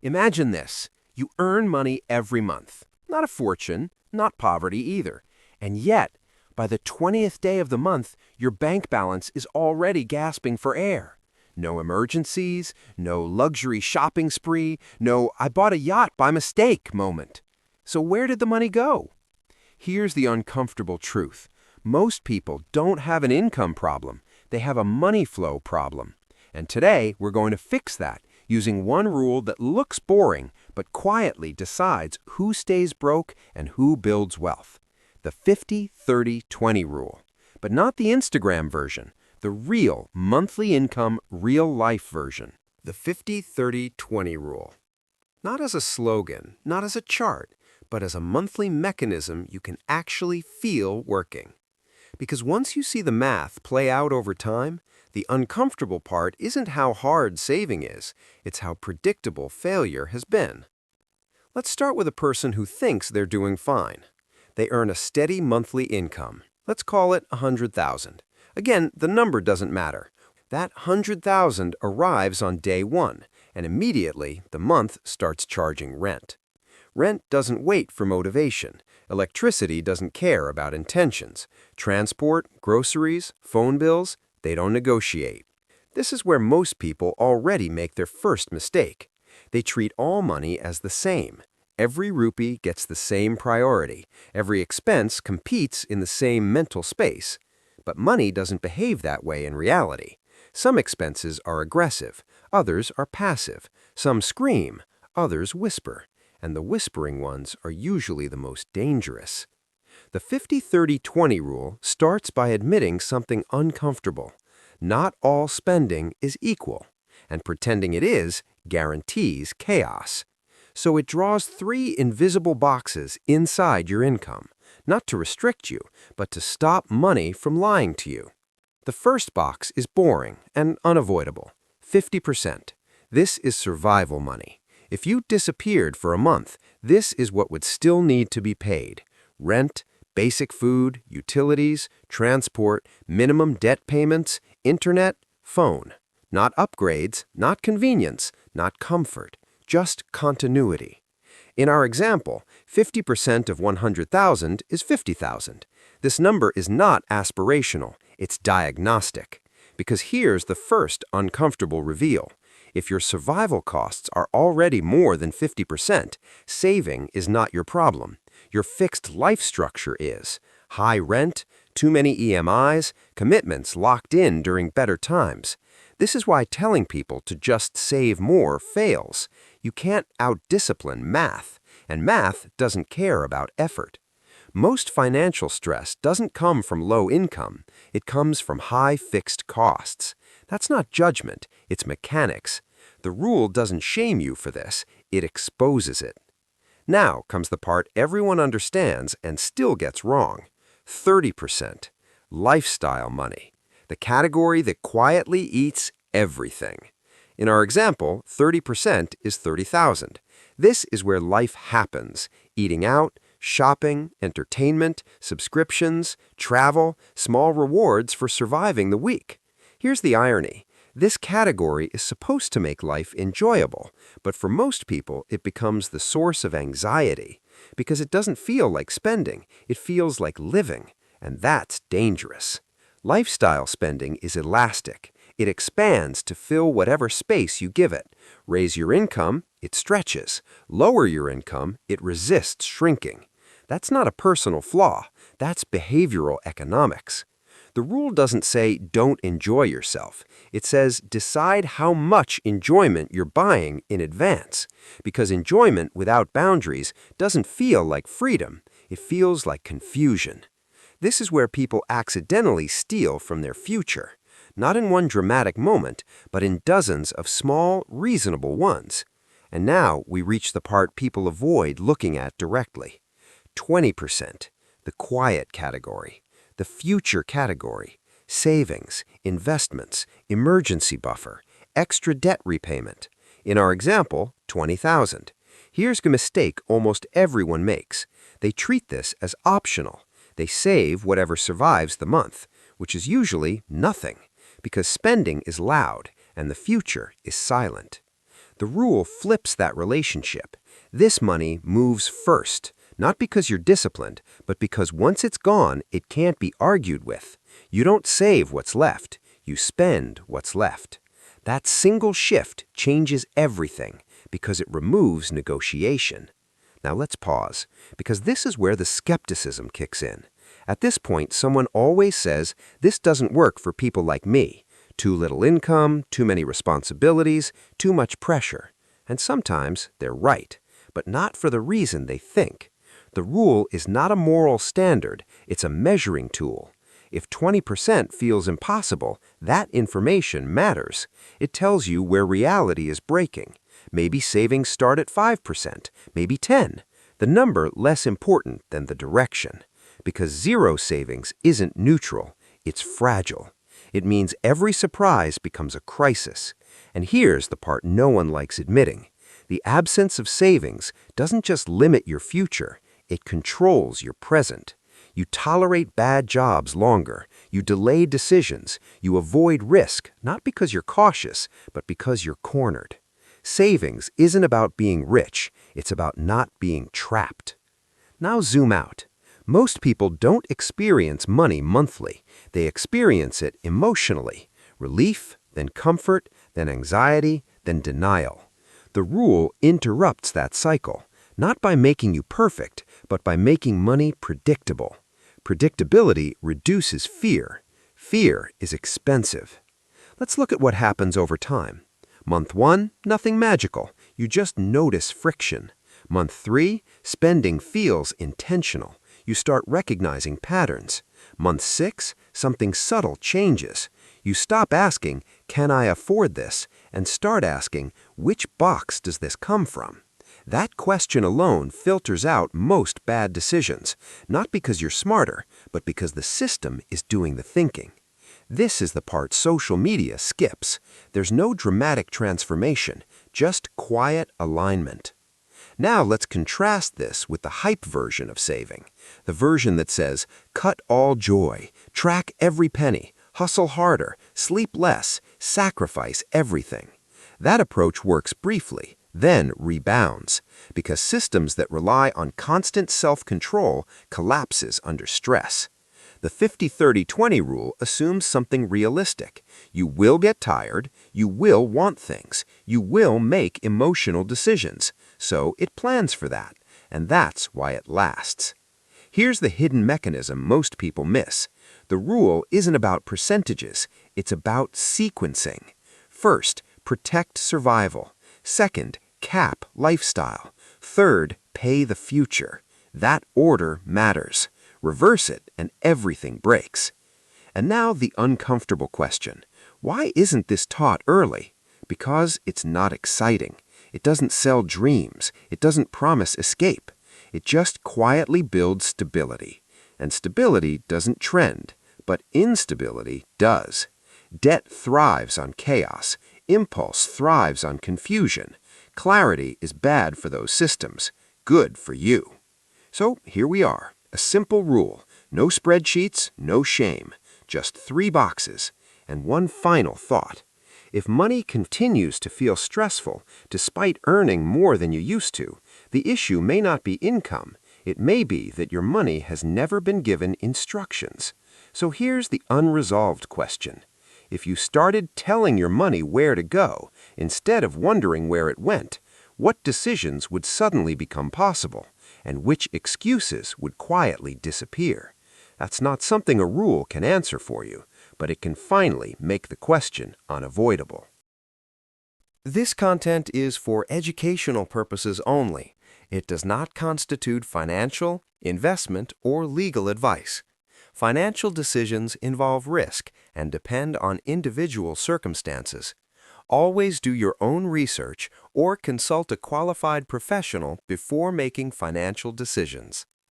Imagine this. You earn money every month. Not a fortune, not poverty either. And yet, by the 20th day of the month, your bank balance is already gasping for air. No emergencies, no luxury shopping spree, no "I bought a yacht by mistake" moment. So where did the money go? Here's the uncomfortable truth. Most people don't have an income problem. They have a money flow problem. And today, we're going to fix that using one rule that looks boring but quietly decides who stays broke and who builds wealth. The 50-30-20 rule. But not the Instagram version, the real monthly income, real life version. The 50-30-20 rule. Not as a slogan, not as a chart, but as a monthly mechanism you can actually feel working. Because once you see the math play out over time, the uncomfortable part isn't how hard saving is, it's how predictable failure has been. Let's start with a person who thinks they're doing fine. They earn a steady monthly income. Let's call it $100,000. Again, the number doesn't matter. That $100,000 arrives on day one, and immediately the month starts charging rent. Rent doesn't wait for motivation. Electricity doesn't care about intentions. Transport, groceries, phone bills, they don't negotiate. This is where most people already make their first mistake. They treat all money as the same. Every rupee gets the same priority. Every expense competes in the same mental space. But money doesn't behave that way in reality. Some expenses are aggressive. Others are passive. Some scream. Others whisper. And the whispering ones are usually the most dangerous. The 50-30-20 rule starts by admitting something uncomfortable. Not all spending is equal, and pretending it is guarantees chaos. So it draws 3 invisible boxes inside your income, not to restrict you, but to stop money from lying to you. The first box is boring and unavoidable, 50%. This is survival money. If you disappeared for a month, this is what would still need to be paid. Rent, basic food, utilities, transport, minimum debt payments, internet, phone. Not upgrades, not convenience, not comfort, just continuity. In our example, 50% of 100,000 is 50,000. This number is not aspirational, it's diagnostic. Because here's the first uncomfortable reveal. If your survival costs are already more than 50%, saving is not your problem. Your fixed life structure is. High rent, too many EMIs, commitments locked in during better times. This is why telling people to just save more fails. You can't out-discipline math, and math doesn't care about effort. Most financial stress doesn't come from low income. It comes from high fixed costs. That's not judgment, it's mechanics. The rule doesn't shame you for this, it exposes it. Now comes the part everyone understands and still gets wrong. 30%. Lifestyle money. The category that quietly eats everything. In our example, 30% is 30,000. This is where life happens. Eating out, shopping, entertainment, subscriptions, travel, small rewards for surviving the week. Here's the irony. This category is supposed to make life enjoyable, but for most people it becomes the source of anxiety because it doesn't feel like spending, it feels like living, and that's dangerous. Lifestyle spending is elastic. It expands to fill whatever space you give it. Raise your income, it stretches. Lower your income, it resists shrinking. That's not a personal flaw, that's behavioral economics. The rule doesn't say don't enjoy yourself. It says decide how much enjoyment you're buying in advance. Because enjoyment without boundaries doesn't feel like freedom. It feels like confusion. This is where people accidentally steal from their future. Not in one dramatic moment, but in dozens of small, reasonable ones. And now we reach the part people avoid looking at directly. 20%, the quiet category. The future category, savings, investments, emergency buffer, extra debt repayment. In our example, 20,000. Here's a mistake almost everyone makes. They treat this as optional. They save whatever survives the month, which is usually nothing, because spending is loud and the future is silent. The rule flips that relationship. This money moves first, not because you're disciplined, but because once it's gone, it can't be argued with. You don't save what's left, you spend what's left. That single shift changes everything because it removes negotiation. Now let's pause, because this is where the skepticism kicks in. At this point, someone always says, this doesn't work for people like me. Too little income, too many responsibilities, too much pressure. And sometimes they're right, but not for the reason they think. The rule is not a moral standard, it's a measuring tool. If 20% feels impossible, that information matters. It tells you where reality is breaking. Maybe savings start at 5%, maybe 10%. The number less important than the direction. Because zero savings isn't neutral, it's fragile. It means every surprise becomes a crisis. And here's the part no one likes admitting. The absence of savings doesn't just limit your future, it controls your present. You tolerate bad jobs longer, you delay decisions, you avoid risk, not because you're cautious, but because you're cornered. Savings isn't about being rich, it's about not being trapped. Now zoom out. Most people don't experience money monthly. They experience it emotionally. Relief, then comfort, then anxiety, then denial. The rule interrupts that cycle, not by making you perfect, but by making money predictable. Predictability reduces fear. Fear is expensive. Let's look at what happens over time. Month 1, nothing magical. You just notice friction. Month 3, spending feels intentional. You start recognizing patterns. Month 6, something subtle changes. You stop asking, can I afford this? And start asking, which box does this come from? That question alone filters out most bad decisions, not because you're smarter, but because the system is doing the thinking. This is the part social media skips. There's no dramatic transformation, just quiet alignment. Now let's contrast this with the hype version of saving, the version that says, cut all joy, track every penny, hustle harder, sleep less, sacrifice everything. That approach works briefly, then rebounds, because systems that rely on constant self-control collapses under stress. The 50-30-20 rule assumes something realistic. You will get tired, you will want things, you will make emotional decisions. So it plans for that, and that's why it lasts. Here's the hidden mechanism most people miss. The rule isn't about percentages, it's about sequencing. First, protect survival. Second, cap lifestyle. Third, pay the future. That order matters. Reverse it and everything breaks. And now the uncomfortable question. Why isn't this taught early? Because it's not exciting. It doesn't sell dreams. It doesn't promise escape. It just quietly builds stability. And stability doesn't trend, but instability does. Debt thrives on chaos. Impulse thrives on confusion. Clarity is bad for those systems, good for you. So here we are, a simple rule. No spreadsheets, no shame. Just 3 boxes. And one final thought. If money continues to feel stressful, despite earning more than you used to, the issue may not be income. It may be that your money has never been given instructions. So here's the unresolved question. If you started telling your money where to go, instead of wondering where it went, what decisions would suddenly become possible, and which excuses would quietly disappear? That's not something a rule can answer for you, but it can finally make the question unavoidable. This content is for educational purposes only. It does not constitute financial, investment, or legal advice. Financial decisions involve risk and depend on individual circumstances. Always do your own research or consult a qualified professional before making financial decisions.